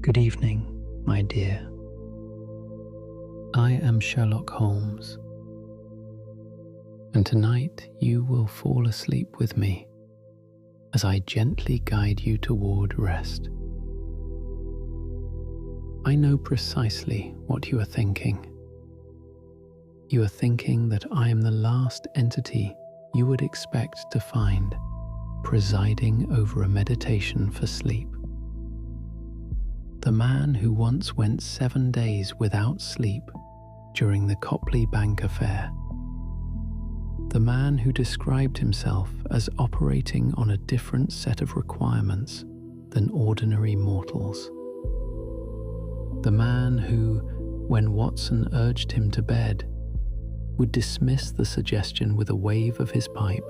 Good evening, my dear. I am Sherlock Holmes, and tonight you will fall asleep with me as I gently guide you toward rest. I know precisely what you are thinking. You are thinking that I am the last entity you would expect to find presiding over a meditation for sleep. The man who once went 7 days without sleep during the Copley Bank affair. The man who described himself as operating on a different set of requirements than ordinary mortals. The man who, when Watson urged him to bed, would dismiss the suggestion with a wave of his pipe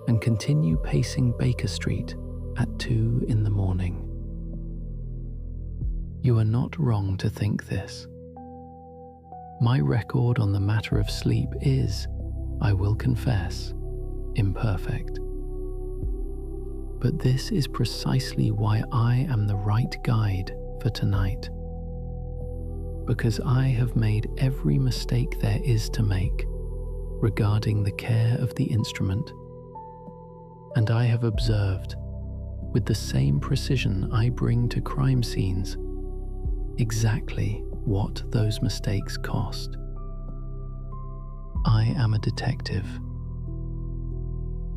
and continue pacing Baker Street at 2 in the morning. You are not wrong to think this. My record on the matter of sleep is, I will confess, imperfect. But this is precisely why I am the right guide for tonight. Because I have made every mistake there is to make regarding the care of the instrument, and I have observed, with the same precision I bring to crime scenes, exactly what those mistakes cost. I am a detective.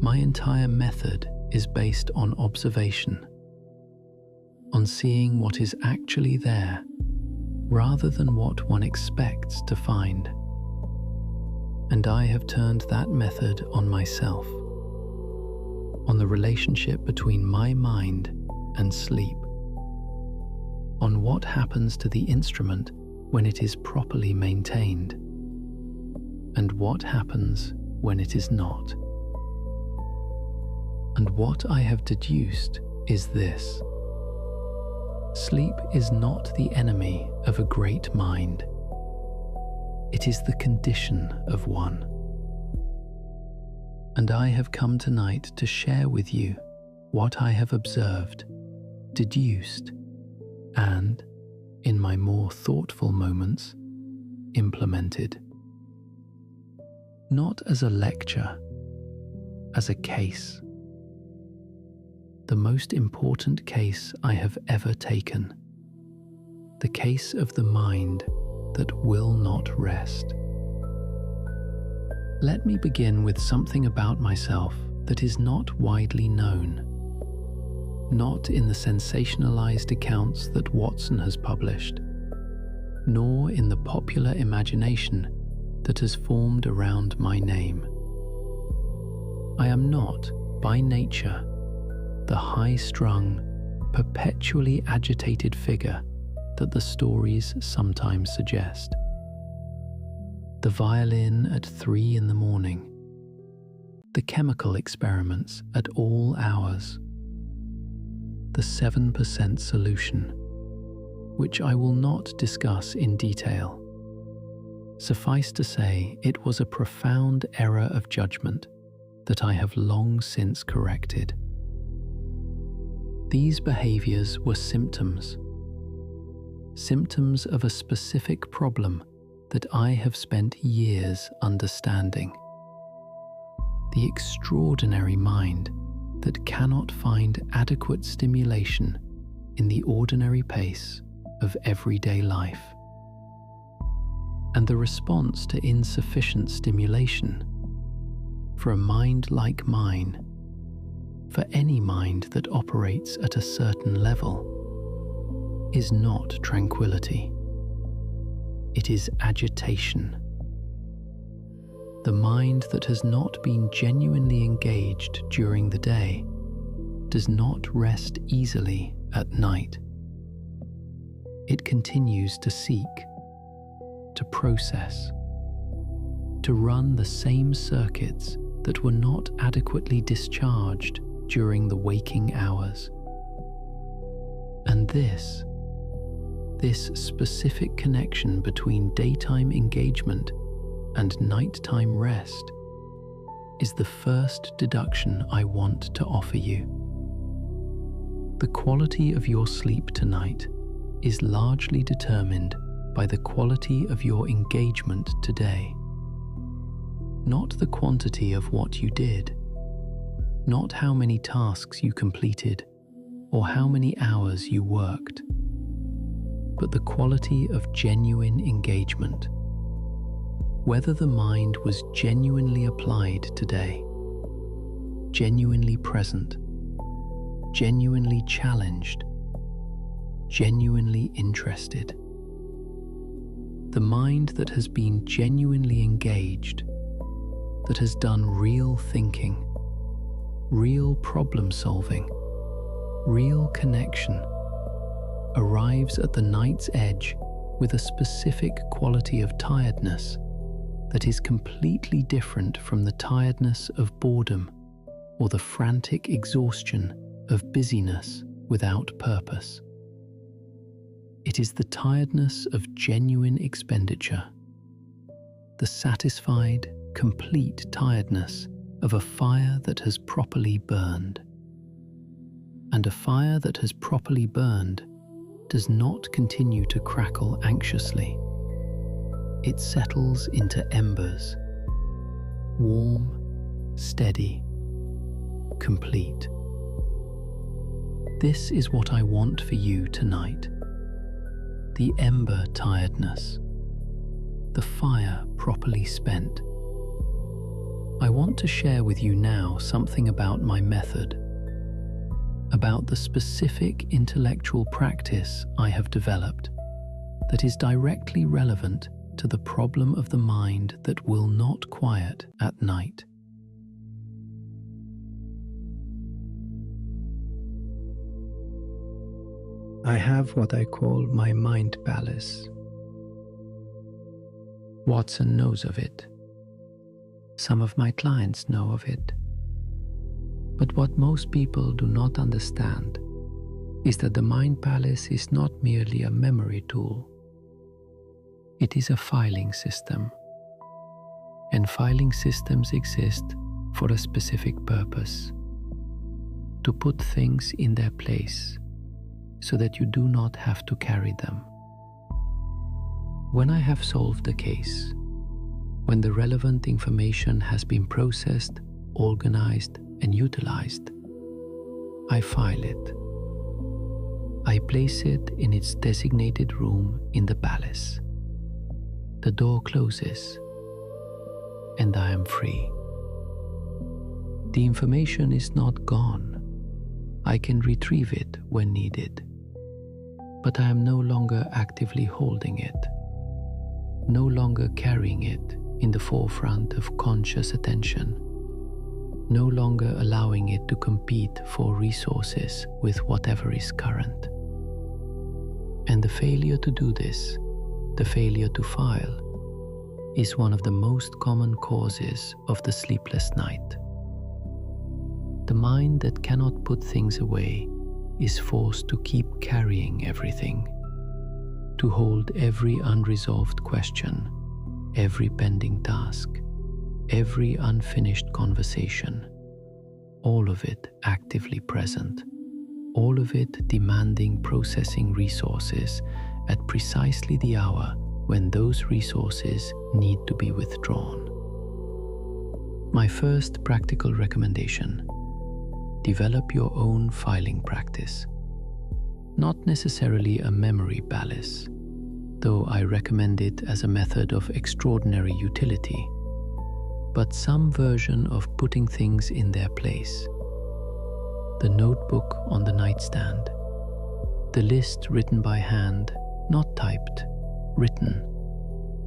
My entire method is based on observation, on seeing what is actually there rather than what one expects to find. And I have turned that method on myself, on the relationship between my mind and sleep, on what happens to the instrument when it is properly maintained, and what happens when it is not. And what I have deduced is this: sleep is not the enemy of a great mind. It is the condition of one. And I have come tonight to share with you what I have observed, deduced, and, in my more thoughtful moments, implemented. Not as a lecture, as a case. The most important case I have ever taken. The case of the mind that will not rest. Let me begin with something about myself that is not widely known. Not in the sensationalized accounts that Watson has published, nor in the popular imagination that has formed around my name. I am not, by nature, the high-strung, perpetually agitated figure that the stories sometimes suggest. The violin at 3 in the morning, the chemical experiments at all hours, the 7% solution, which I will not discuss in detail. Suffice to say, it was a profound error of judgment that I have long since corrected. These behaviors were symptoms of a specific problem that I have spent years understanding. The extraordinary mind that cannot find adequate stimulation in the ordinary pace of everyday life. And the response to insufficient stimulation, for a mind like mine, for any mind that operates at a certain level, is not tranquility. It is agitation. The mind that has not been genuinely engaged during the day does not rest easily at night. It continues to seek, to process, to run the same circuits that were not adequately discharged during the waking hours. And this specific connection between daytime engagement and nighttime rest is the first deduction I want to offer you. The quality of your sleep tonight is largely determined by the quality of your engagement today. Not the quantity of what you did, not how many tasks you completed or how many hours you worked, but the quality of genuine engagement. Whether the mind was genuinely applied today, genuinely present, genuinely challenged, genuinely interested. The mind that has been genuinely engaged, that has done real thinking, real problem solving, real connection, arrives at the night's edge with a specific quality of tiredness that is completely different from the tiredness of boredom or the frantic exhaustion of busyness without purpose. It is the tiredness of genuine expenditure, the satisfied, complete tiredness of a fire that has properly burned. And a fire that has properly burned does not continue to crackle anxiously. It settles into embers, warm, steady, complete. This is what I want for you tonight. The ember tiredness, the fire properly spent. I want to share with you now something about my method, about the specific intellectual practice I have developed that is directly relevant to the problem of the mind that will not quiet at night. I have what I call my mind palace. Watson knows of it. Some of my clients know of it. But what most people do not understand is that the mind palace is not merely a memory tool. It is a filing system. And filing systems exist for a specific purpose: to put things in their place so that you do not have to carry them. When I have solved a case, when the relevant information has been processed, organized, and utilized, I file it. I place it in its designated room in the palace. The door closes, and I am free. The information is not gone. I can retrieve it when needed. But I am no longer actively holding it, no longer carrying it in the forefront of conscious attention, no longer allowing it to compete for resources with whatever is current. And the failure to do this, the failure to file, is one of the most common causes of the sleepless night. The mind that cannot put things away is forced to keep carrying everything, to hold every unresolved question, every pending task, every unfinished conversation, all of it actively present, all of it demanding processing resources at precisely the hour when those resources need to be withdrawn. My first practical recommendation: develop your own filing practice. Not necessarily a memory palace, though I recommend it as a method of extraordinary utility, but some version of putting things in their place. The notebook on the nightstand, the list written by hand, not typed, written,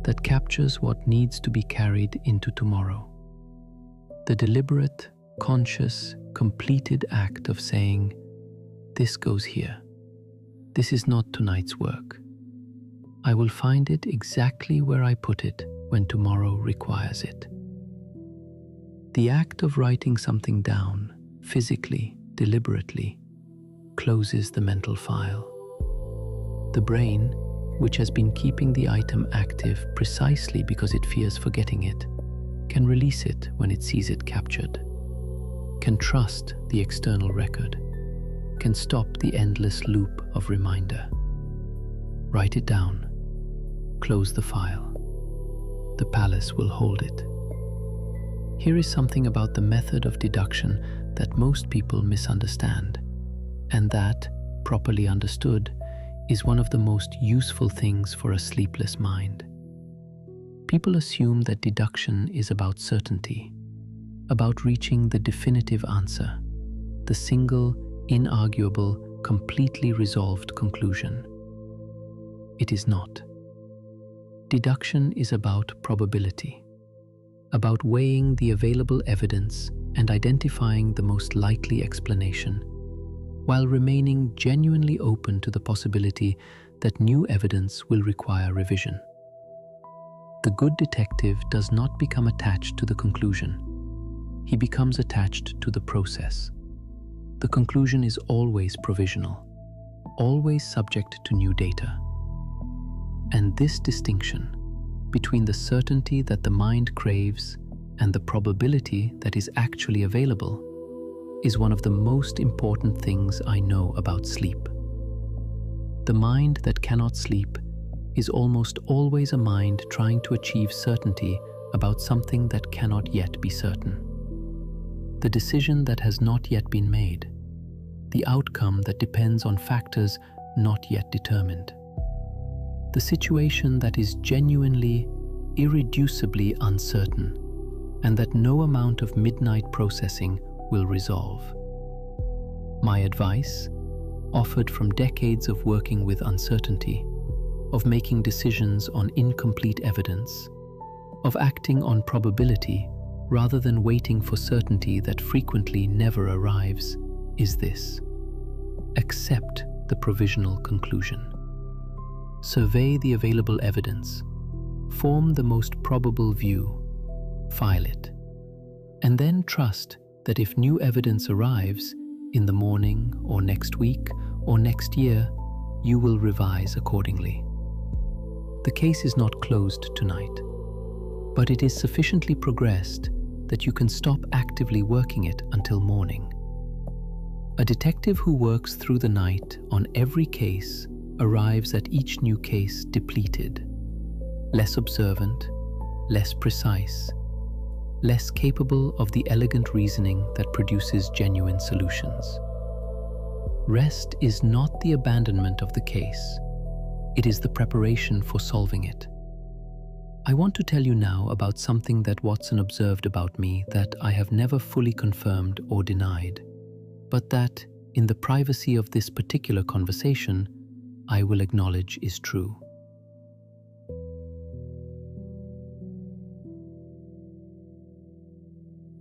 that captures what needs to be carried into tomorrow. The deliberate, conscious, completed act of saying, "This goes here. This is not tonight's work. I will find it exactly where I put it when tomorrow requires it." The act of writing something down, physically, deliberately, closes the mental file. The brain, which has been keeping the item active precisely because it fears forgetting it, can release it when it sees it captured, can trust the external record, can stop the endless loop of reminder. Write it down. Close the file. The palace will hold it. Here is something about the method of deduction that most people misunderstand, and that, properly understood, is one of the most useful things for a sleepless mind. People assume that deduction is about certainty, about reaching the definitive answer, the single, inarguable, completely resolved conclusion. It is not. Deduction is about probability, about weighing the available evidence and identifying the most likely explanation, while remaining genuinely open to the possibility that new evidence will require revision. The good detective does not become attached to the conclusion. He becomes attached to the process. The conclusion is always provisional, always subject to new data. And this distinction between the certainty that the mind craves and the probability that is actually available is one of the most important things I know about sleep. The mind that cannot sleep is almost always a mind trying to achieve certainty about something that cannot yet be certain. The decision that has not yet been made, the outcome that depends on factors not yet determined. The situation that is genuinely, irreducibly uncertain, and that no amount of midnight processing will resolve. My advice, offered from decades of working with uncertainty, of making decisions on incomplete evidence, of acting on probability rather than waiting for certainty that frequently never arrives, is this: accept the provisional conclusion. Survey the available evidence, form the most probable view, file it, and then trust that if new evidence arrives in the morning or next week or next year, you will revise accordingly. The case is not closed tonight, but it is sufficiently progressed that you can stop actively working it until morning. A detective who works through the night on every case arrives at each new case depleted, less observant, less precise, less capable of the elegant reasoning that produces genuine solutions. Rest is not the abandonment of the case. It is the preparation for solving it. I want to tell you now about something that Watson observed about me that I have never fully confirmed or denied, but that, in the privacy of this particular conversation, I will acknowledge is true.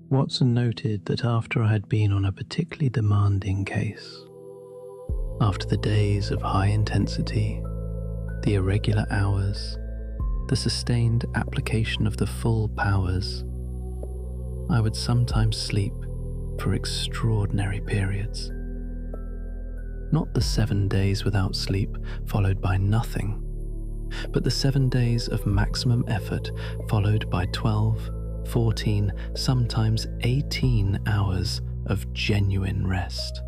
Watson noted that after I had been on a particularly demanding case, after the days of high intensity, the irregular hours, the sustained application of the full powers, I would sometimes sleep for extraordinary periods. Not the 7 days without sleep followed by nothing, but the 7 days of maximum effort followed by 12, 14, sometimes 18 hours of genuine rest.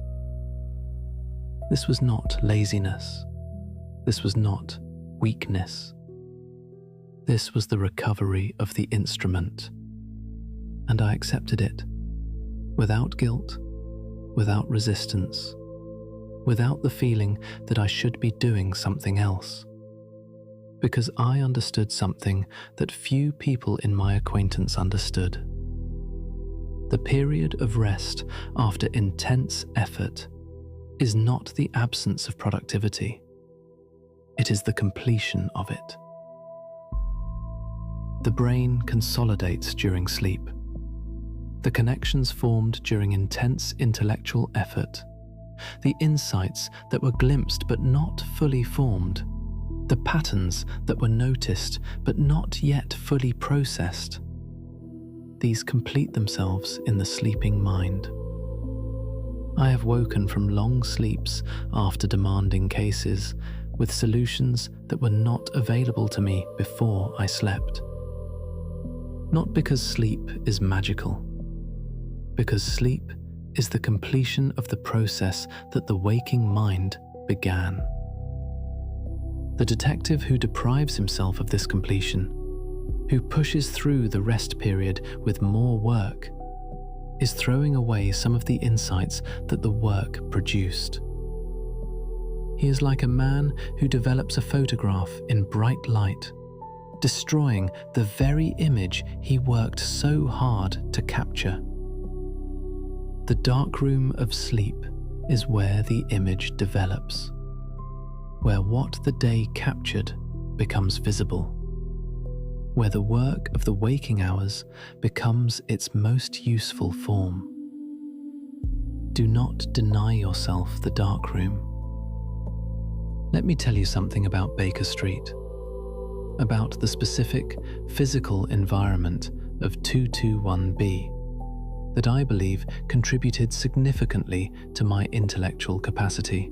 This was not laziness. This was not weakness. This was the recovery of the instrument, and I accepted it, without guilt, without resistance, without the feeling that I should be doing something else, because I understood something that few people in my acquaintance understood. The period of rest after intense effort is not the absence of productivity. It is the completion of it. The brain consolidates during sleep. The connections formed during intense intellectual effort, the insights that were glimpsed but not fully formed, the patterns that were noticed but not yet fully processed, these complete themselves in the sleeping mind. I have woken from long sleeps after demanding cases with solutions that were not available to me before I slept. Not because sleep is magical, because sleep is the completion of the process that the waking mind began. The detective who deprives himself of this completion, who pushes through the rest period with more work, is throwing away some of the insights that the work produced. He is like a man who develops a photograph in bright light, destroying the very image he worked so hard to capture. The darkroom of sleep is where the image develops, where what the day captured becomes visible, where the work of the waking hours becomes its most useful form. Do not deny yourself the darkroom. Let me tell you something about Baker Street, about the specific physical environment of 221B that I believe contributed significantly to my intellectual capacity,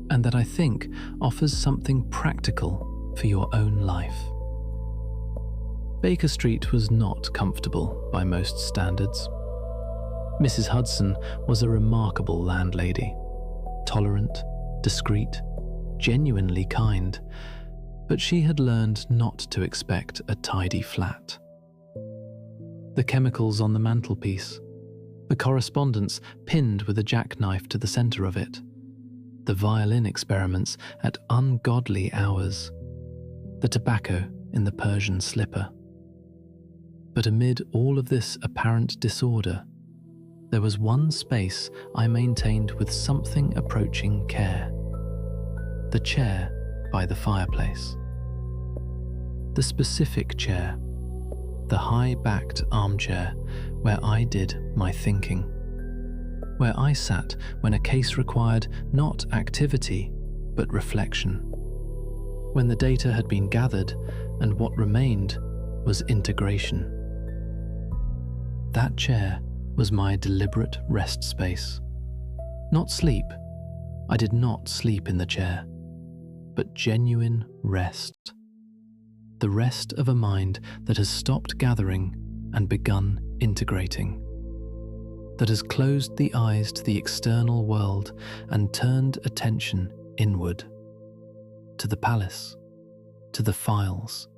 and that I think offers something practical for your own life. Baker Street was not comfortable by most standards. Mrs. Hudson was a remarkable landlady, tolerant, discreet, genuinely kind, but she had learned not to expect a tidy flat. The chemicals on the mantelpiece, the correspondence pinned with a jackknife to the centre of it, the violin experiments at ungodly hours, the tobacco in the Persian slipper. But amid all of this apparent disorder, there was one space I maintained with something approaching care: the chair by the fireplace. The specific chair, the high-backed armchair where I did my thinking, where I sat when a case required not activity but reflection, when the data had been gathered and what remained was integration. That chair was my deliberate rest space. Not sleep. I did not sleep in the chair, but genuine rest. The rest of a mind that has stopped gathering and begun integrating, that has closed the eyes to the external world and turned attention inward, to the palace, to the files,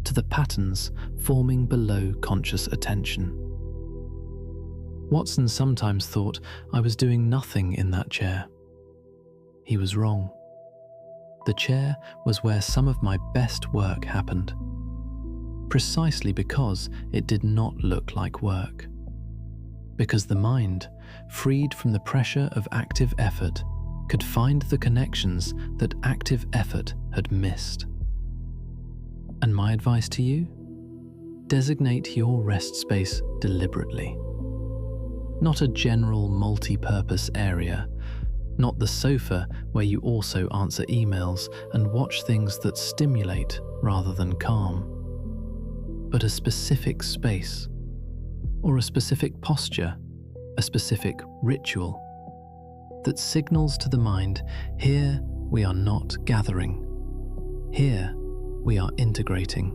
to the patterns forming below conscious attention. Watson sometimes thought I was doing nothing in that chair. He was wrong. The chair was where some of my best work happened, precisely because it did not look like work. Because the mind, freed from the pressure of active effort, could find the connections that active effort had missed. And my advice to you? Designate your rest space deliberately. Not a general multi-purpose area, not the sofa where you also answer emails and watch things that stimulate rather than calm, but a specific space, or a specific posture, a specific ritual that signals to the mind, here we are not gathering, here we are integrating,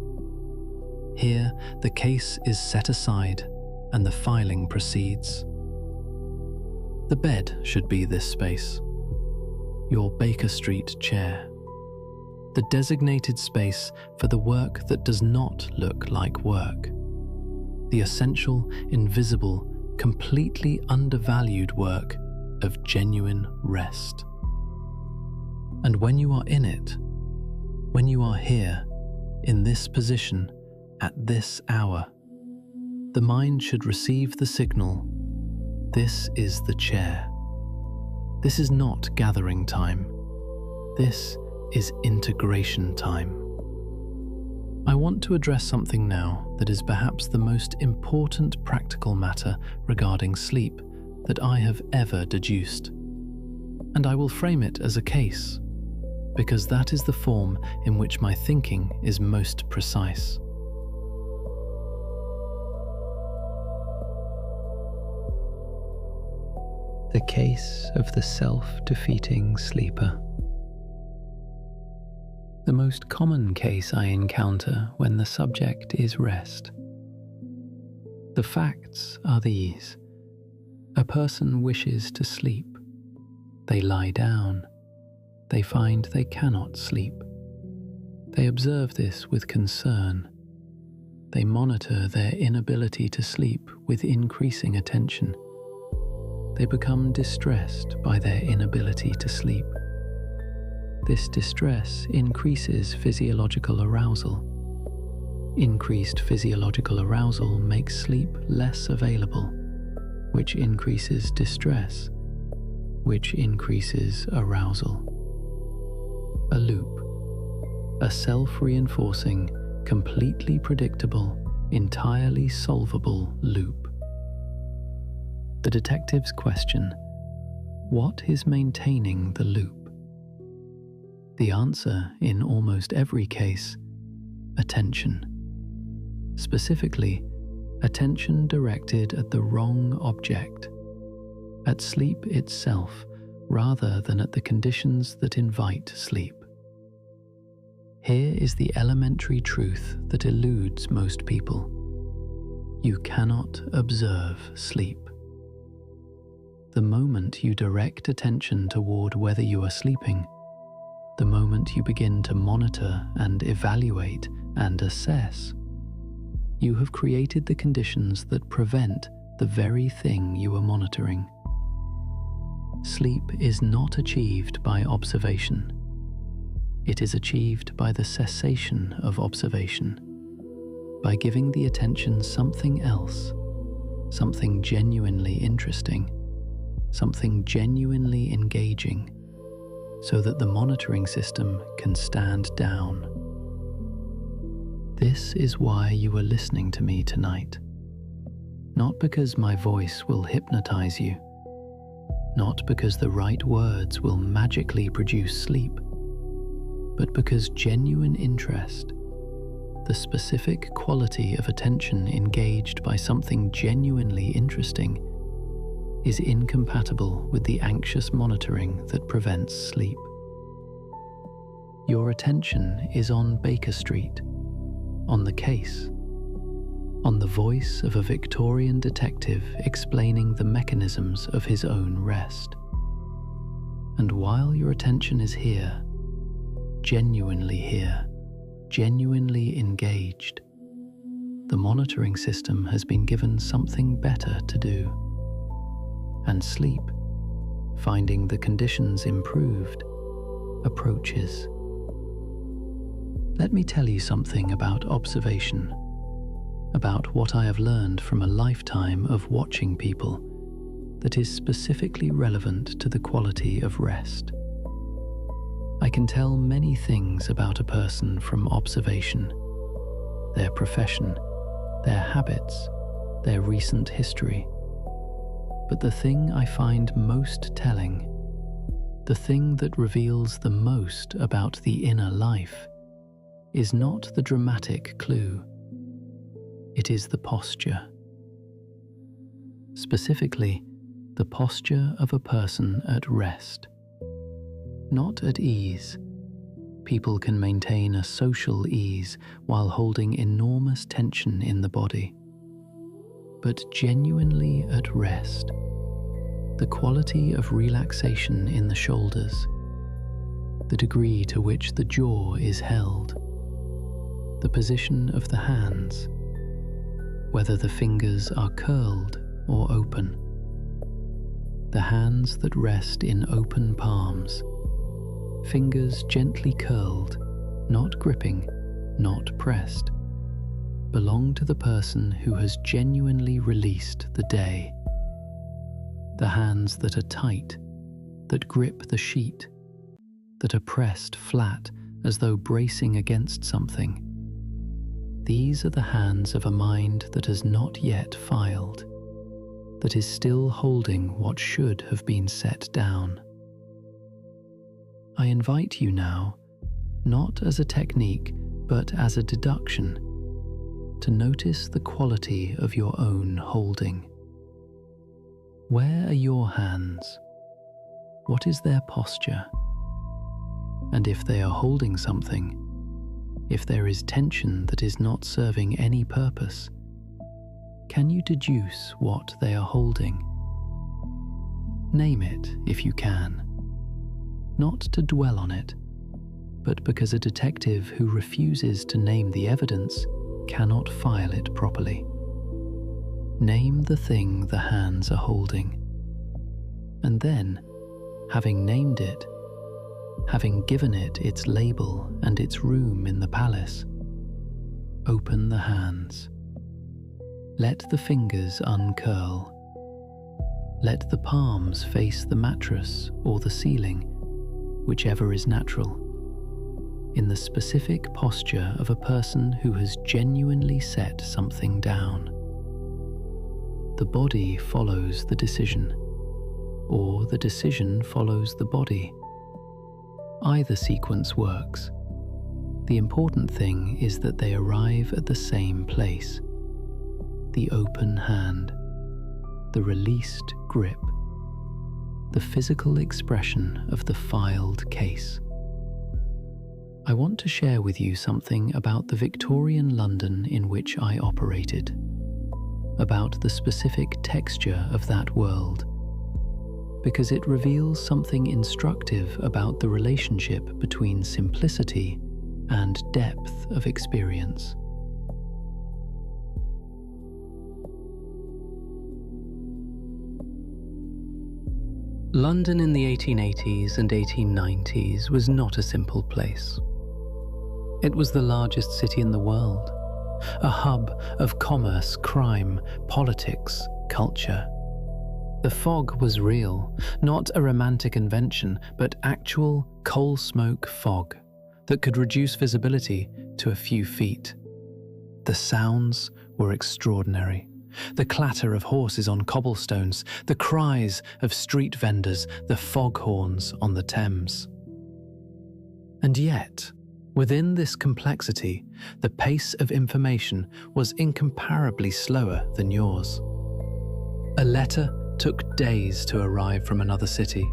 here the case is set aside and the filing proceeds. The bed should be this space, your Baker Street chair, the designated space for the work that does not look like work, the essential, invisible, completely undervalued work of genuine rest. And when you are in it, when you are here, in this position, at this hour, the mind should receive the signal: this is the chair. This is not gathering time. This is integration time. I want to address something now that is perhaps the most important practical matter regarding sleep that I have ever deduced. And I will frame it as a case, because that is the form in which my thinking is most precise. The case of the self-defeating sleeper. The most common case I encounter when the subject is rest. The facts are these. A person wishes to sleep. They lie down. they find they cannot sleep. They observe this with concern. They monitor their inability to sleep with increasing attention. They become distressed by their inability to sleep. This distress increases physiological arousal. Increased physiological arousal makes sleep less available, which increases distress, which increases arousal. A loop, a self-reinforcing, completely predictable, entirely solvable loop. The detectives question, what is maintaining the loop? The answer, in almost every case, attention. Specifically, attention directed at the wrong object, at sleep itself, rather than at the conditions that invite sleep. Here is the elementary truth that eludes most people. You cannot observe sleep. The moment you direct attention toward whether you are sleeping, the moment you begin to monitor and evaluate and assess, you have created the conditions that prevent the very thing you are monitoring. Sleep is not achieved by observation. It is achieved by the cessation of observation, by giving the attention something else, something genuinely interesting, something genuinely engaging, so that the monitoring system can stand down. This is why you are listening to me tonight. Not because my voice will hypnotize you, not because the right words will magically produce sleep, but because genuine interest, the specific quality of attention engaged by something genuinely interesting, is incompatible with the anxious monitoring that prevents sleep. Your attention is on Baker Street, on the case, on the voice of a Victorian detective explaining the mechanisms of his own rest. And while your attention is here, genuinely engaged, the monitoring system has been given something better to do. And sleep, finding the conditions improved, approaches. Let me tell you something about observation, about what I have learned from a lifetime of watching people that is specifically relevant to the quality of rest. I can tell many things about a person from observation, their profession, their habits, their recent history. But the thing I find most telling, the thing that reveals the most about the inner life, is not the dramatic clue. It is the posture. Specifically, the posture of a person at rest. Not at ease. People can maintain a social ease while holding enormous tension in the body. But genuinely at rest, the quality of relaxation in the shoulders, the degree to which the jaw is held, the position of the hands, whether the fingers are curled or open, the hands that rest in open palms, fingers gently curled, not gripping, not pressed, belong to the person who has genuinely released the day. The hands that are tight, that grip the sheet, that are pressed flat as though bracing against something. These are the hands of a mind that has not yet filed, that is still holding what should have been set down. I invite you now, not as a technique, but as a deduction, to notice the quality of your own holding. Where are your hands? What is their posture? And if they are holding something, if there is tension that is not serving any purpose, can you deduce what they are holding? Name it if you can. not to dwell on it, but because a detective who refuses to name the evidence cannot file it properly. Name the thing the hands are holding. And then, having named it, having given it its label and its room in the palace, open the hands. Let the fingers uncurl. Let the palms face the mattress or the ceiling, whichever is natural, in the specific posture of a person who has genuinely set something down. The body follows the decision, or the decision follows the body. Either sequence works. The important thing is that they arrive at the same place: the open hand, the released grip, the physical expression of the filed case. I want to share with you something about the Victorian London in which I operated, about the specific texture of that world, because it reveals something instructive about the relationship between simplicity and depth of experience. London in the 1880s and 1890s was not a simple place. It was the largest city in the world, a hub of commerce, crime, politics, culture. The fog was real, not a romantic invention, but actual coal smoke fog that could reduce visibility to a few feet. The sounds were extraordinary. The clatter of horses on cobblestones, the cries of street vendors, the foghorns on the Thames. And yet, within this complexity, the pace of information was incomparably slower than yours. A letter took days to arrive from another city.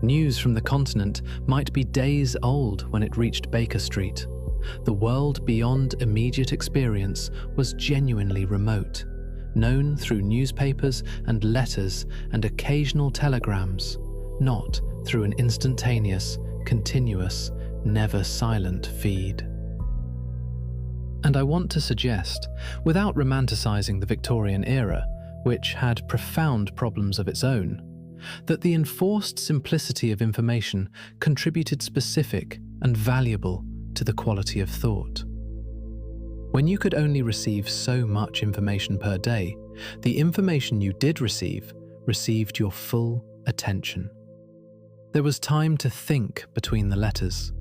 News from the continent might be days old when it reached Baker Street. The world beyond immediate experience was genuinely remote, known through newspapers and letters and occasional telegrams, not through an instantaneous, continuous, never silent feed. And I want to suggest, without romanticizing the Victorian era, which had profound problems of its own, that the enforced simplicity of information contributed specific and valuable to the quality of thought. When you could only receive so much information per day, the information you did receive received your full attention. There was time to think between the letters,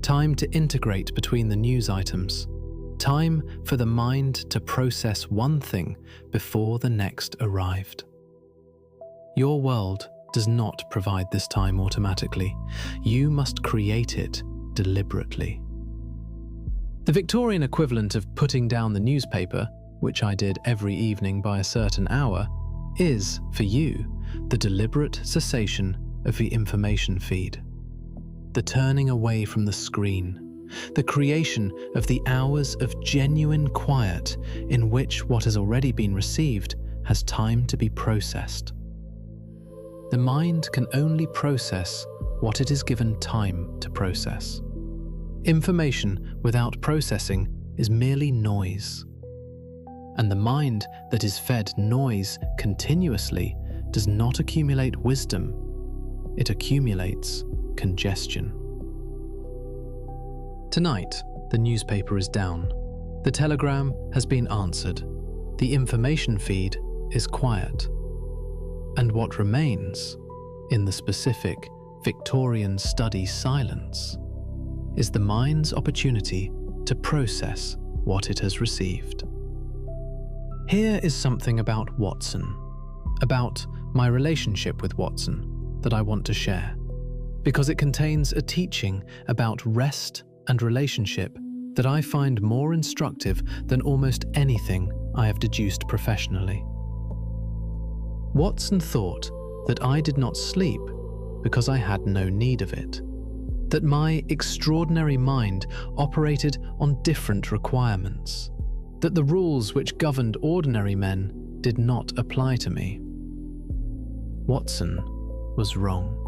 time to integrate between the news items, time for the mind to process one thing before the next arrived. Your world does not provide this time automatically. You must create it deliberately. The Victorian equivalent of putting down the newspaper, which I did every evening by a certain hour, is, for you, the deliberate cessation of the information feed. The turning away from the screen, the creation of the hours of genuine quiet in which what has already been received has time to be processed. The mind can only process what it is given time to process. Information without processing is merely noise. And the mind that is fed noise continuously does not accumulate wisdom, it accumulates congestion. Tonight, the newspaper is down. The telegram has been answered. The information feed is quiet. And what remains, in the specific Victorian study silence, is the mind's opportunity to process what it has received. Here is something about Watson, about my relationship with Watson, that I want to share, because it contains a teaching about rest and relationship that I find more instructive than almost anything I have deduced professionally. Watson thought that I did not sleep because I had no need of it, that my extraordinary mind operated on different requirements, that the rules which governed ordinary men did not apply to me. Watson was wrong.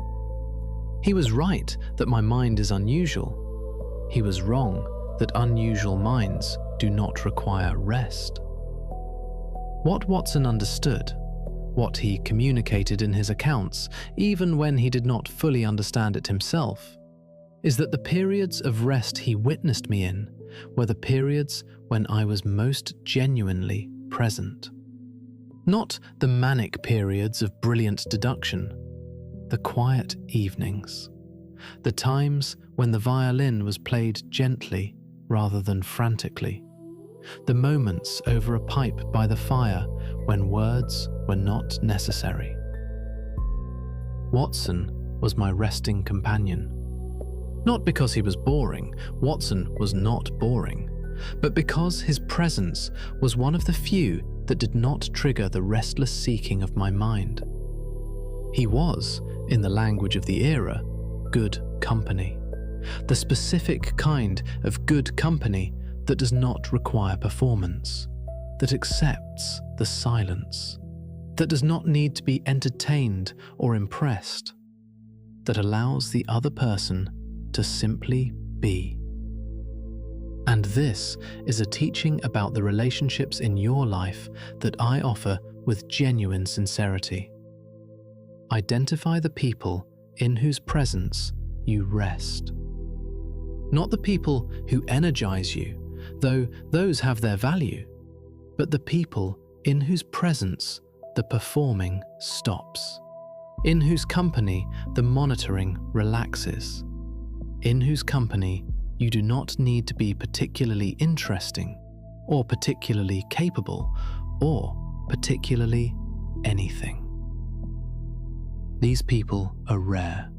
He was right that my mind is unusual. He was wrong that unusual minds do not require rest. What Watson understood, what he communicated in his accounts, even when he did not fully understand it himself, is that the periods of rest he witnessed me in were the periods when I was most genuinely present. Not the manic periods of brilliant deduction, the quiet evenings, the times when the violin was played gently rather than frantically, the moments over a pipe by the fire when words were not necessary. Watson was my resting companion. Not because he was boring, Watson was not boring, but because his presence was one of the few that did not trigger the restless seeking of my mind. He was, in the language of the era, good company. The specific kind of good company that does not require performance, that accepts the silence, that does not need to be entertained or impressed, that allows the other person to simply be. And this is a teaching about the relationships in your life that I offer with genuine sincerity. Identify the people in whose presence you rest. Not the people who energize you, though those have their value, but the people in whose presence the performing stops, in whose company the monitoring relaxes, in whose company you do not need to be particularly interesting, or particularly capable, or particularly anything. These people are rare,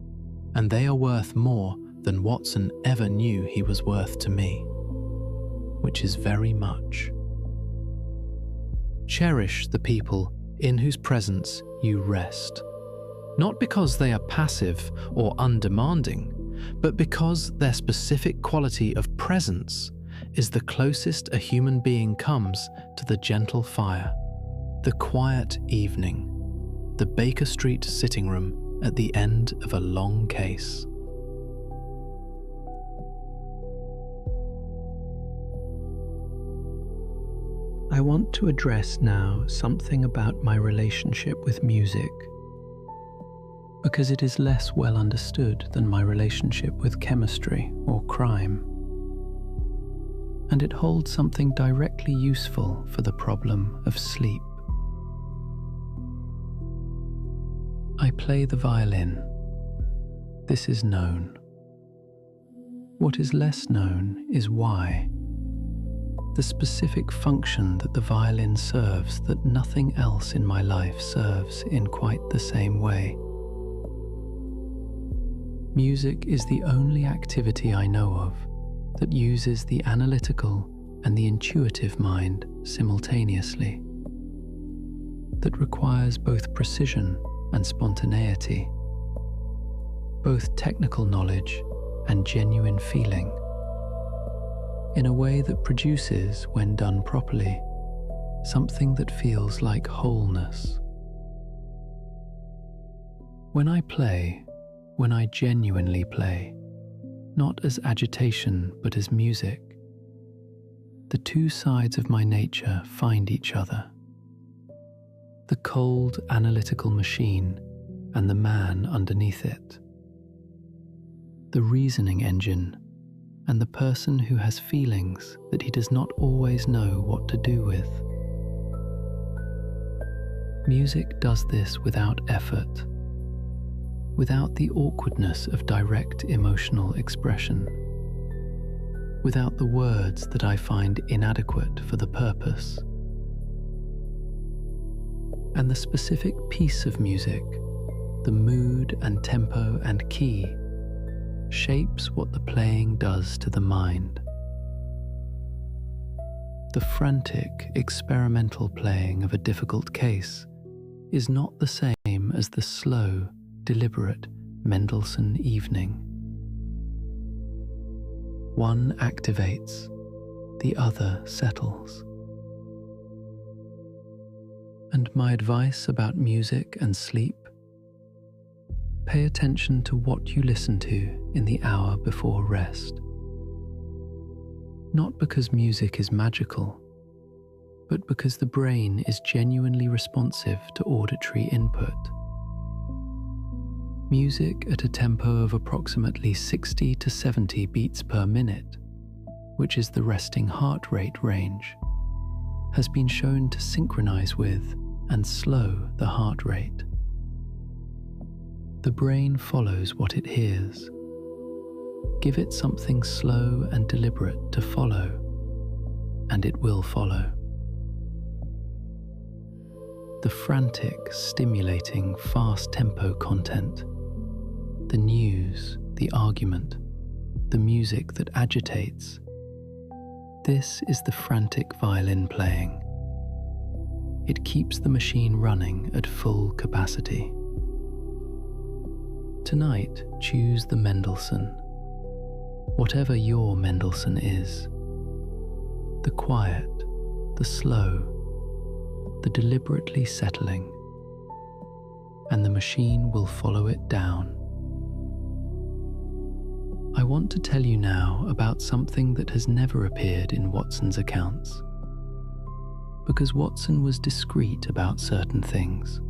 and they are worth more than Watson ever knew he was worth to me, which is very much. Cherish the people in whose presence you rest, not because they are passive or undemanding, but because their specific quality of presence is the closest a human being comes to the gentle fire, the quiet evening, the Baker Street sitting room at the end of a long case. I want to address now something about my relationship with music, because it is less well understood than my relationship with chemistry or crime, and it holds something directly useful for the problem of sleep. I play the violin. This is known. What is less known is why. The specific function that the violin serves that nothing else in my life serves in quite the same way. Music is the only activity I know of that uses the analytical and the intuitive mind simultaneously, that requires both precision and spontaneity, both technical knowledge and genuine feeling, in a way that produces, when done properly, something that feels like wholeness. When I play, when I genuinely play, not as agitation but as music, the two sides of my nature find each other. The cold, analytical machine and the man underneath it. The reasoning engine and the person who has feelings that he does not always know what to do with. Music does this without effort, without the awkwardness of direct emotional expression, without the words that I find inadequate for the purpose. And the specific piece of music, the mood and tempo and key, shapes what the playing does to the mind. The frantic, experimental playing of a difficult case is not the same as the slow, deliberate Mendelssohn evening. One activates, the other settles. And my advice about music and sleep? Pay attention to what you listen to in the hour before rest. Not because music is magical, but because the brain is genuinely responsive to auditory input. Music at a tempo of approximately 60 to 70 beats per minute, which is the resting heart rate range, has been shown to synchronize with and slow the heart rate. The brain follows what it hears. Give it something slow and deliberate to follow, and it will follow. The frantic, stimulating, fast-tempo content, the news, the argument, the music that agitates, this is the frantic violin playing. It keeps the machine running at full capacity. Tonight, choose the Mendelssohn, whatever your Mendelssohn is. The quiet, the slow, the deliberately settling, and the machine will follow it down. I want to tell you now about something that has never appeared in Watson's accounts, because Watson was discreet about certain things,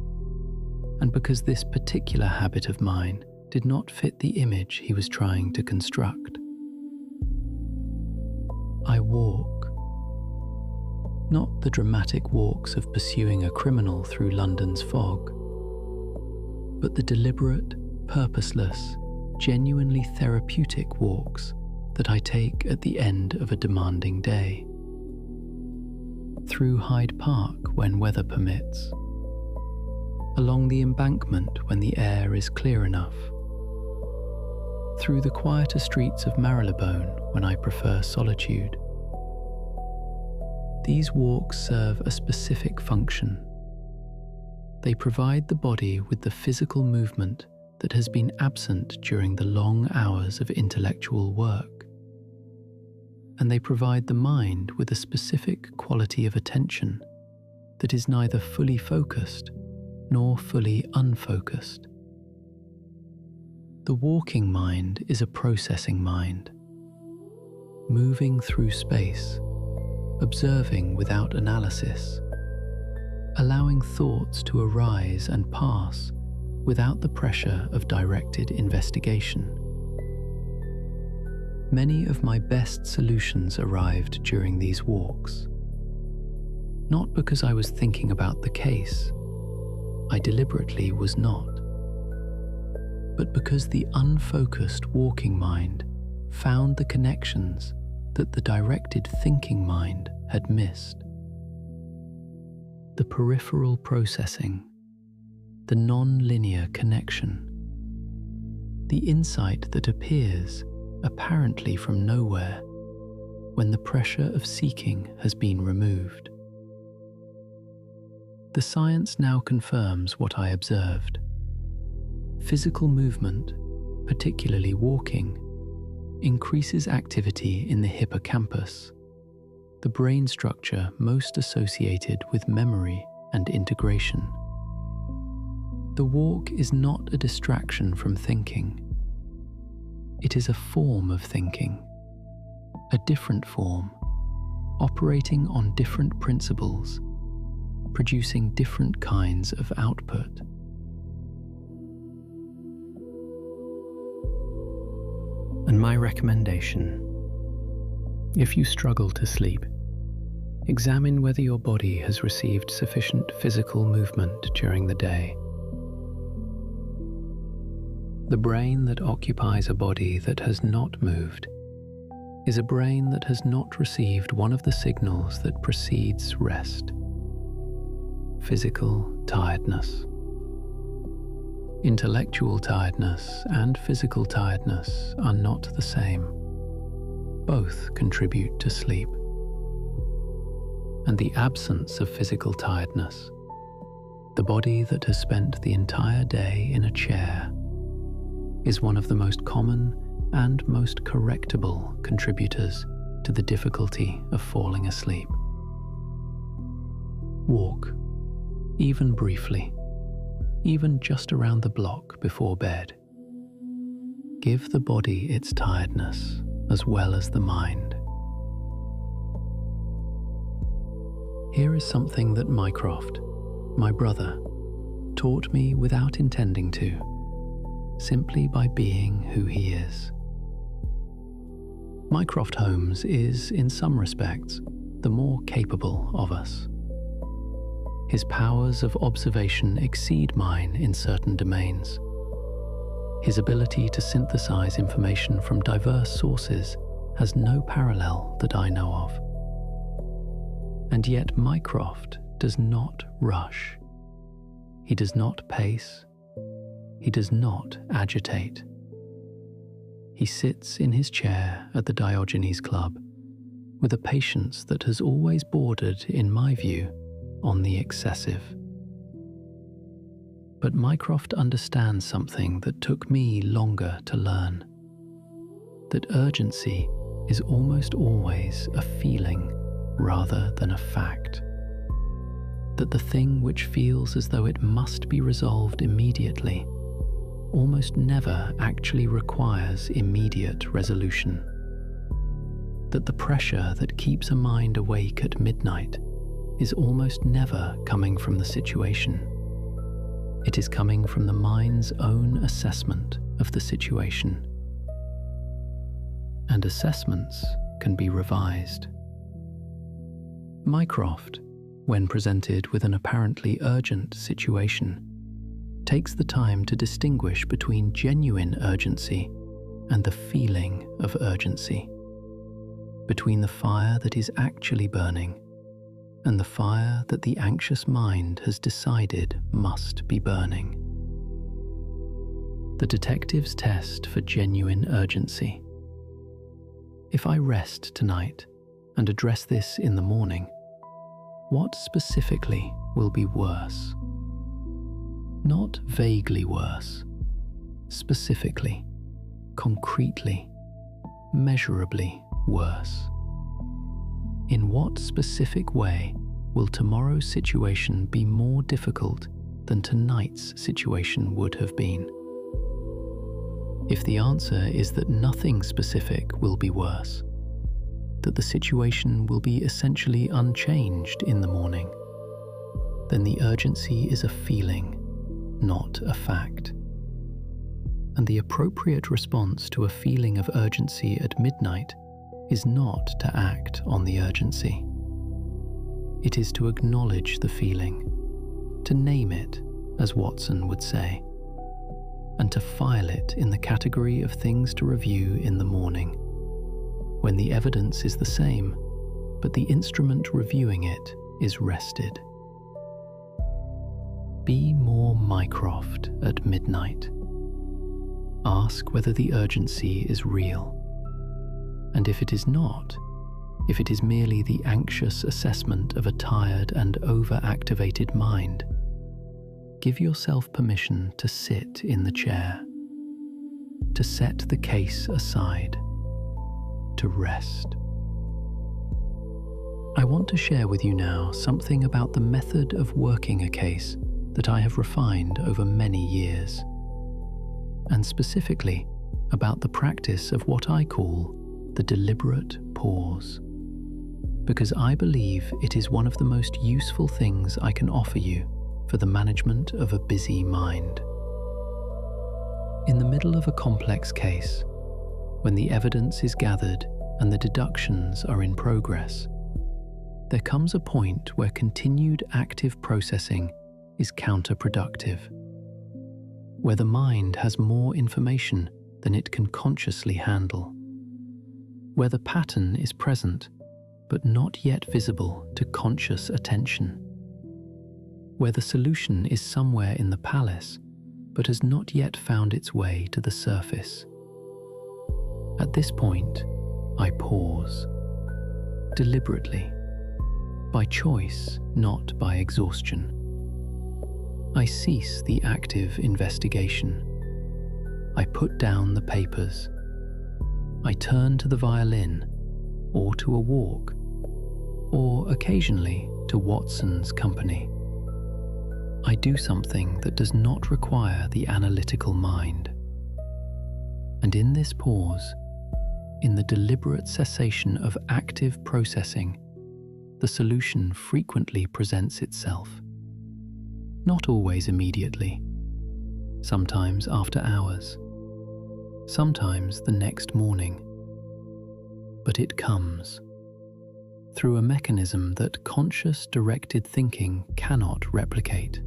and because this particular habit of mine did not fit the image he was trying to construct. I walk, not the dramatic walks of pursuing a criminal through London's fog, but the deliberate, purposeless, genuinely therapeutic walks that I take at the end of a demanding day. Through Hyde Park when weather permits, along the embankment when the air is clear enough, through the quieter streets of Marylebone when I prefer solitude. These walks serve a specific function. They provide the body with the physical movement that has been absent during the long hours of intellectual work. And they provide the mind with a specific quality of attention that is neither fully focused nor fully unfocused. The walking mind is a processing mind, moving through space, observing without analysis, allowing thoughts to arise and pass without the pressure of directed investigation. Many of my best solutions arrived during these walks, not because I was thinking about the case, I deliberately was not, but because the unfocused walking mind found the connections that the directed thinking mind had missed. The peripheral processing, the non-linear connection, the insight that appears apparently from nowhere when the pressure of seeking has been removed. The science now confirms what I observed. Physical movement, particularly walking, increases activity in the hippocampus, the brain structure most associated with memory and integration. The walk is not a distraction from thinking. It is a form of thinking, a different form, operating on different principles, producing different kinds of output. And my recommendation: if you struggle to sleep, examine whether your body has received sufficient physical movement during the day. The brain that occupies a body that has not moved is a brain that has not received one of the signals that precedes rest: physical tiredness. Intellectual tiredness and physical tiredness are not the same. Both contribute to sleep. And the absence of physical tiredness, the body that has spent the entire day in a chair, is one of the most common and most correctable contributors to the difficulty of falling asleep. Walk, even briefly, even just around the block before bed. Give the body its tiredness as well as the mind. Here is something that Mycroft, my brother, taught me without intending to, simply by being who he is. Mycroft Holmes is, in some respects, the more capable of us. His powers of observation exceed mine in certain domains. His ability to synthesize information from diverse sources has no parallel that I know of. And yet Mycroft does not rush. He does not pace. He does not agitate. He sits in his chair at the Diogenes Club with a patience that has always bordered, in my view, on the excessive. But Mycroft understands something that took me longer to learn. That urgency is almost always a feeling rather than a fact. That the thing which feels as though it must be resolved immediately almost never actually requires immediate resolution. That the pressure that keeps a mind awake at midnight is almost never coming from the situation. It is coming from the mind's own assessment of the situation. And assessments can be revised. Mycroft, when presented with an apparently urgent situation, takes the time to distinguish between genuine urgency and the feeling of urgency, between the fire that is actually burning and the fire that the anxious mind has decided must be burning. The detective's test for genuine urgency. If I rest tonight and address this in the morning, what specifically will be worse? Not vaguely worse, specifically, concretely, measurably worse. In what specific way will tomorrow's situation be more difficult than tonight's situation would have been? If the answer is that nothing specific will be worse, that the situation will be essentially unchanged in the morning, then the urgency is a feeling, not a fact. And the appropriate response to a feeling of urgency at midnight is not to act on the urgency. It is to acknowledge the feeling, to name it, as Watson would say, and to file it in the category of things to review in the morning, when the evidence is the same, but the instrument reviewing it is rested. Be more Mycroft at midnight. Ask whether the urgency is real. And if it is not, if it is merely the anxious assessment of a tired and over-activated mind, give yourself permission to sit in the chair, to set the case aside, to rest. I want to share with you now something about the method of working a case that I have refined over many years, and specifically about the practice of what I call the deliberate pause, because I believe it is one of the most useful things I can offer you for the management of a busy mind. In the middle of a complex case, when the evidence is gathered and the deductions are in progress, there comes a point where continued active processing is counterproductive, where the mind has more information than it can consciously handle, where the pattern is present but not yet visible to conscious attention, where the solution is somewhere in the palace but has not yet found its way to the surface. At this point, I pause, deliberately, by choice, not by exhaustion. I cease the active investigation. I put down the papers. I turn to the violin, or to a walk, or occasionally to Watson's company. I do something that does not require the analytical mind. And in this pause, in the deliberate cessation of active processing, the solution frequently presents itself. Not always immediately, sometimes after hours, sometimes the next morning. But it comes through a mechanism that conscious directed thinking cannot replicate.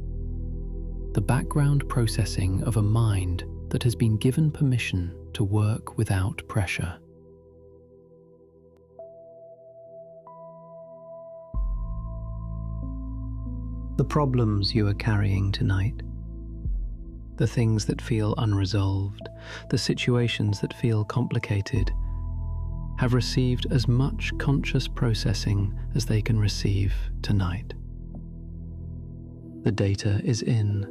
The background processing of a mind that has been given permission to work without pressure. The problems you are carrying tonight, the things that feel unresolved, the situations that feel complicated, have received as much conscious processing as they can receive tonight. The data is in.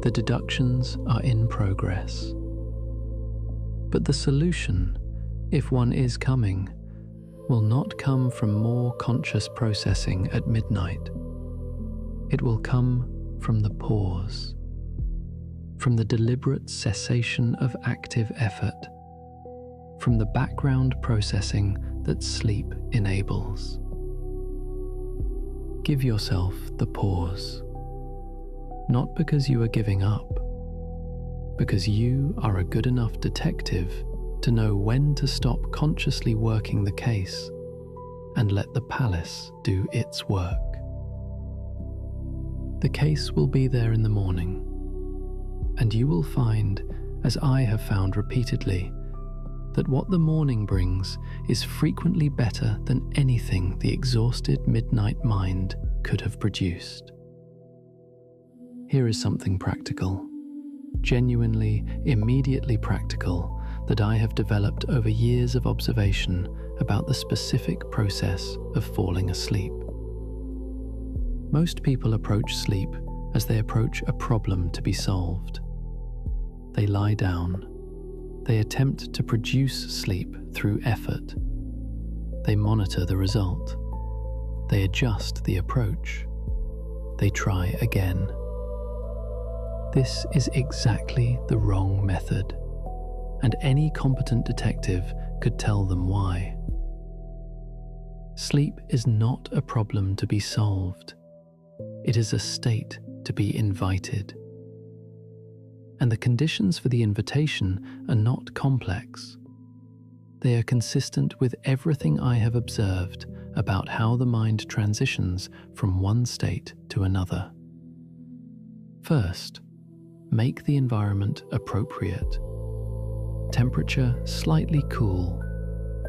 The deductions are in progress. But the solution, if one is coming, will not come from more conscious processing at midnight. It will come from the pause, from the deliberate cessation of active effort, from the background processing that sleep enables. Give yourself the pause, not because you are giving up, because you are a good enough detective to know when to stop consciously working the case and let the palace do its work. The case will be there in the morning, and you will find, as I have found repeatedly, that what the morning brings is frequently better than anything the exhausted midnight mind could have produced. Here is something practical, genuinely, immediately practical, that I have developed over years of observation about the specific process of falling asleep. Most people approach sleep as they approach a problem to be solved. They lie down. They attempt to produce sleep through effort. They monitor the result. They adjust the approach. They try again. This is exactly the wrong method, and any competent detective could tell them why. Sleep is not a problem to be solved. It is a state to be invited. And the conditions for the invitation are not complex. They are consistent with everything I have observed about how the mind transitions from one state to another. First, make the environment appropriate. Temperature slightly cool,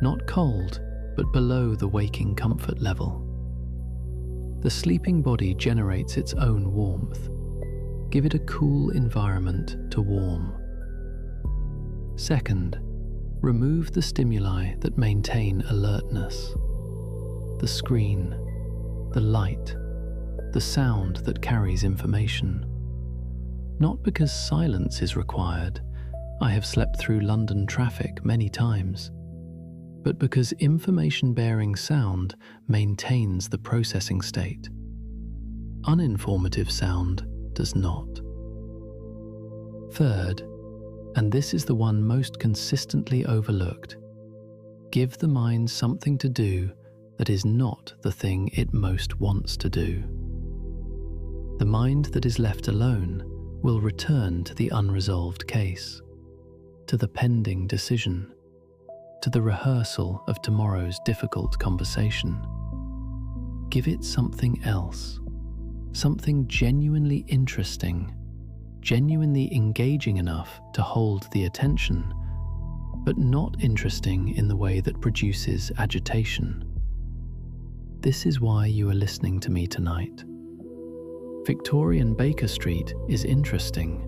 not cold, but below the waking comfort level. The sleeping body generates its own warmth. Give it a cool environment to warm. Second, remove the stimuli that maintain alertness. The screen, the light, the sound that carries information. Not because silence is required, I have slept through London traffic many times, but because information-bearing sound maintains the processing state. Uninformative sound does not. Third, and this is the one most consistently overlooked, give the mind something to do that is not the thing it most wants to do. The mind that is left alone will return to the unresolved case, to the pending decision, to the rehearsal of tomorrow's difficult conversation. Give it something else, something genuinely interesting, genuinely engaging enough to hold the attention, but not interesting in the way that produces agitation. This is why you are listening to me tonight. Victorian Baker Street is interesting.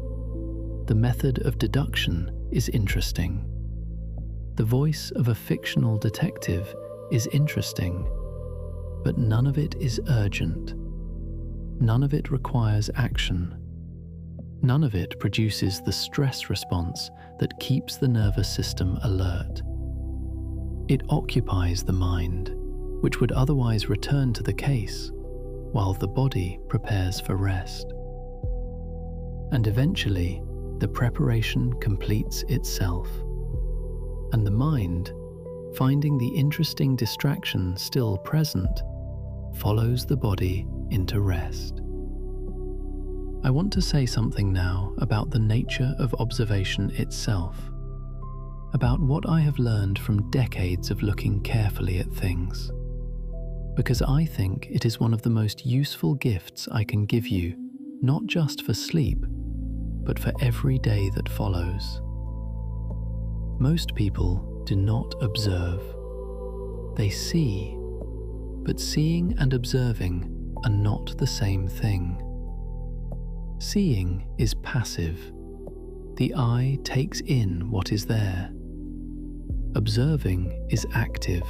The method of deduction is interesting. The voice of a fictional detective is interesting, but none of it is urgent. None of it requires action. None of it produces the stress response that keeps the nervous system alert. It occupies the mind, which would otherwise return to the case, while the body prepares for rest. And eventually, the preparation completes itself, and the mind, finding the interesting distraction still present, follows the body into rest. I want to say something now about the nature of observation itself, about what I have learned from decades of looking carefully at things, because I think it is one of the most useful gifts I can give you, not just for sleep, but for every day that follows. Most people do not observe. They see, but seeing and observing are not the same thing. Seeing is passive. The eye takes in what is there. Observing is active.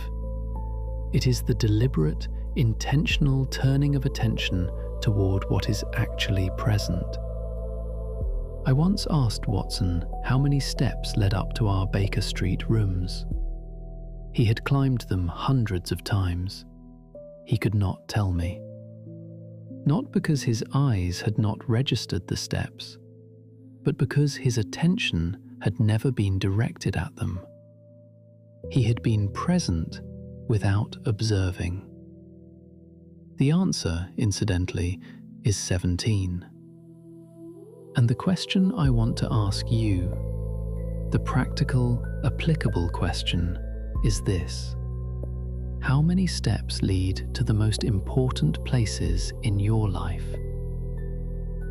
It is the deliberate, intentional turning of attention toward what is actually present. I once asked Watson how many steps led up to our Baker Street rooms. He had climbed them hundreds of times. He could not tell me. Not because his eyes had not registered the steps, but because his attention had never been directed at them. He had been present without observing. The answer, incidentally, is 17. And the question I want to ask you, the practical, applicable question, is this: how many steps lead to the most important places in your life?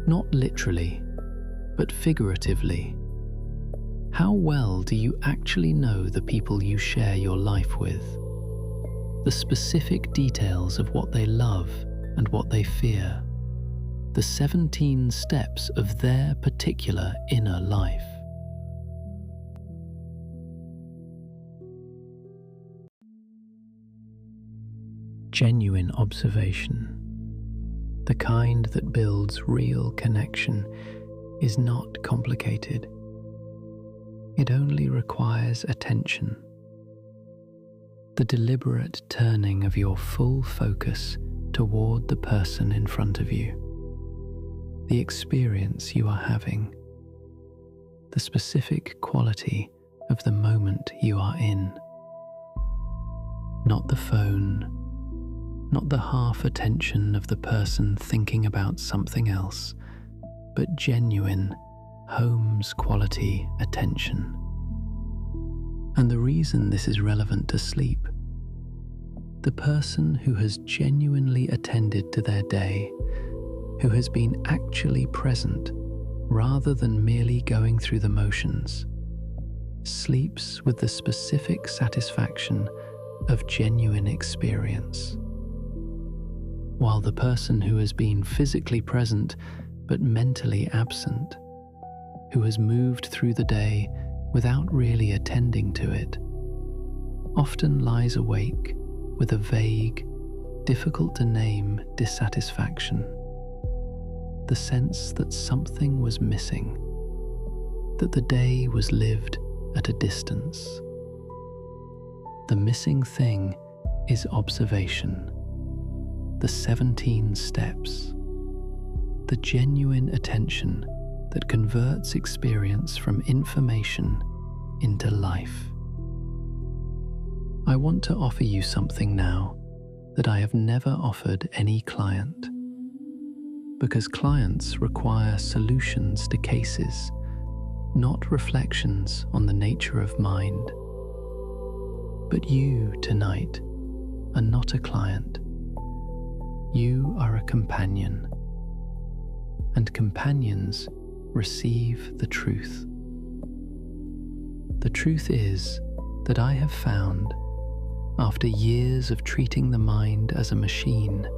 Not literally, but figuratively. How well do you actually know the people you share your life with? The specific details of what they love and what they fear. The 17 steps of their particular inner life. Genuine observation, the kind that builds real connection, is not complicated. It only requires attention. The deliberate turning of your full focus toward the person in front of you, the experience you are having, the specific quality of the moment you are in. Not the phone, not the half attention of the person thinking about something else, but genuine, Holmes quality attention. And the reason this is relevant to sleep: the person who has genuinely attended to their day, who has been actually present rather than merely going through the motions, sleeps with the specific satisfaction of genuine experience. While the person who has been physically present but mentally absent, who has moved through the day without really attending to it, often lies awake with a vague, difficult to name dissatisfaction. The sense that something was missing, that the day was lived at a distance. The missing thing is observation, the 17 steps, the genuine attention that converts experience from information into life. I want to offer you something now that I have never offered any client, because clients require solutions to cases, not reflections on the nature of mind. But you, tonight, are not a client. You are a companion, and companions receive the truth. The truth is that I have found, after years of treating the mind as a machine,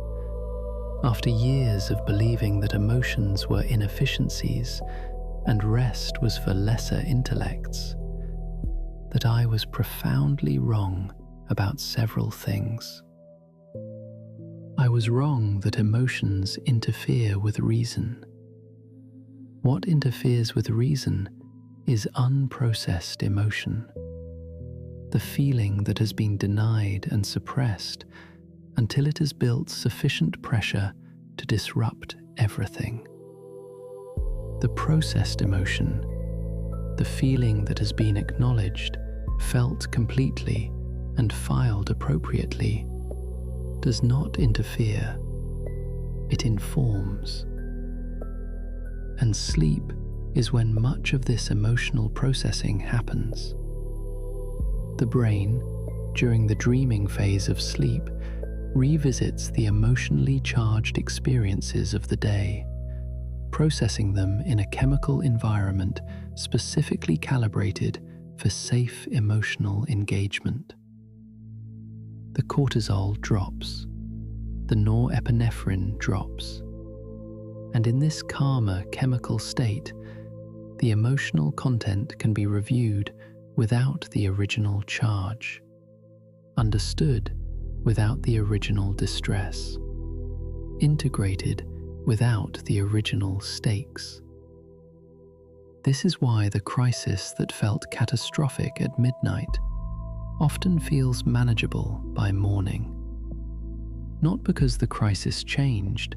after years of believing that emotions were inefficiencies and rest was for lesser intellects, that I was profoundly wrong about several things. I was wrong that emotions interfere with reason. What interferes with reason is unprocessed emotion, the feeling that has been denied and suppressed until it has built sufficient pressure to disrupt everything. The processed emotion, the feeling that has been acknowledged, felt completely, and filed appropriately, does not interfere. It informs. And sleep is when much of this emotional processing happens. The brain, during the dreaming phase of sleep, revisits the emotionally charged experiences of the day, processing them in a chemical environment specifically calibrated for safe emotional engagement. The cortisol drops, the norepinephrine drops, and in this calmer chemical state, the emotional content can be reviewed without the original charge, understood without the original distress, integrated without the original stakes. This is why the crisis that felt catastrophic at midnight often feels manageable by morning. Not because the crisis changed,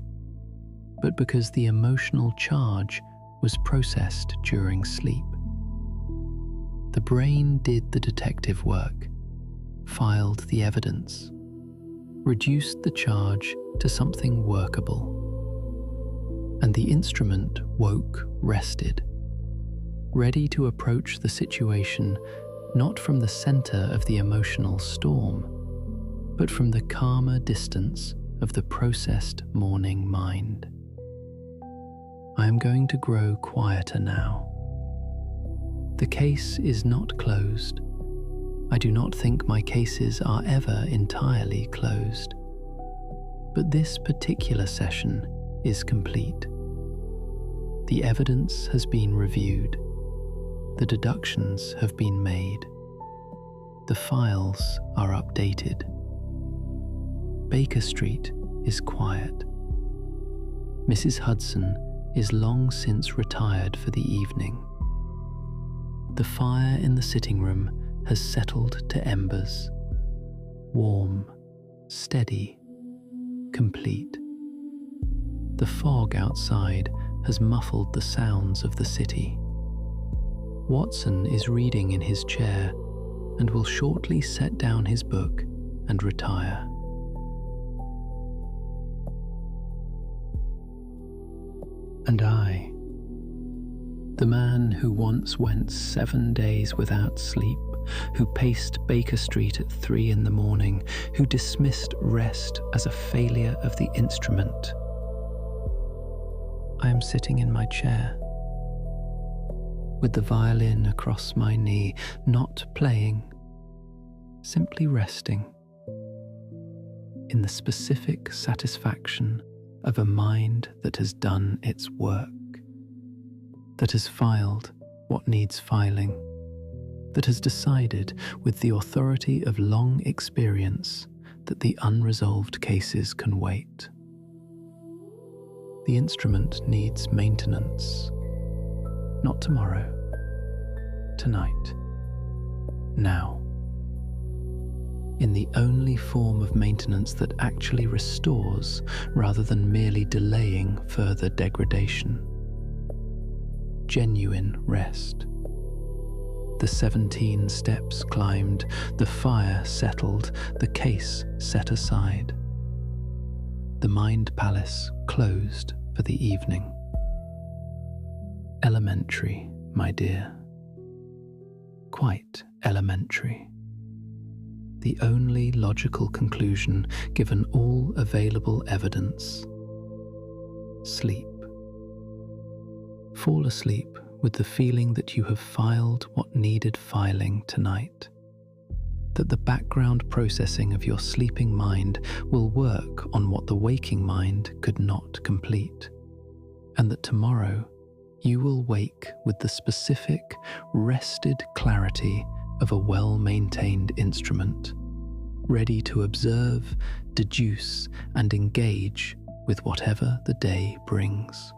but because the emotional charge was processed during sleep. The brain did the detective work, filed the evidence, reduced the charge to something workable. And the instrument woke rested, ready to approach the situation not from the center of the emotional storm, but from the calmer distance of the processed morning mind. I am going to grow quieter now. The case is not closed. I do not think my cases are ever entirely closed. But this particular session is complete. The evidence has been reviewed. The deductions have been made. The files are updated. Baker Street is quiet. Mrs. Hudson is long since retired for the evening. The fire in the sitting room has settled to embers, warm, steady, complete. The fog outside has muffled the sounds of the city. Watson is reading in his chair and will shortly set down his book and retire. And I, the man who once went 7 days without sleep, who paced Baker Street at 3 a.m, who dismissed rest as a failure of the instrument. I am sitting in my chair, with the violin across my knee, not playing, simply resting, in the specific satisfaction of a mind that has done its work, that has filed what needs filing, that has decided with the authority of long experience that the unresolved cases can wait. The instrument needs maintenance, not tomorrow, tonight, now. In the only form of maintenance that actually restores rather than merely delaying further degradation. Genuine rest. The 17 steps climbed, the fire settled, the case set aside. The mind palace closed for the evening. Elementary, my dear. Quite elementary. The only logical conclusion given all available evidence. Sleep. Fall asleep with the feeling that you have filed what needed filing tonight, that the background processing of your sleeping mind will work on what the waking mind could not complete, and that tomorrow you will wake with the specific, rested clarity of a well-maintained instrument, ready to observe, deduce, and engage with whatever the day brings.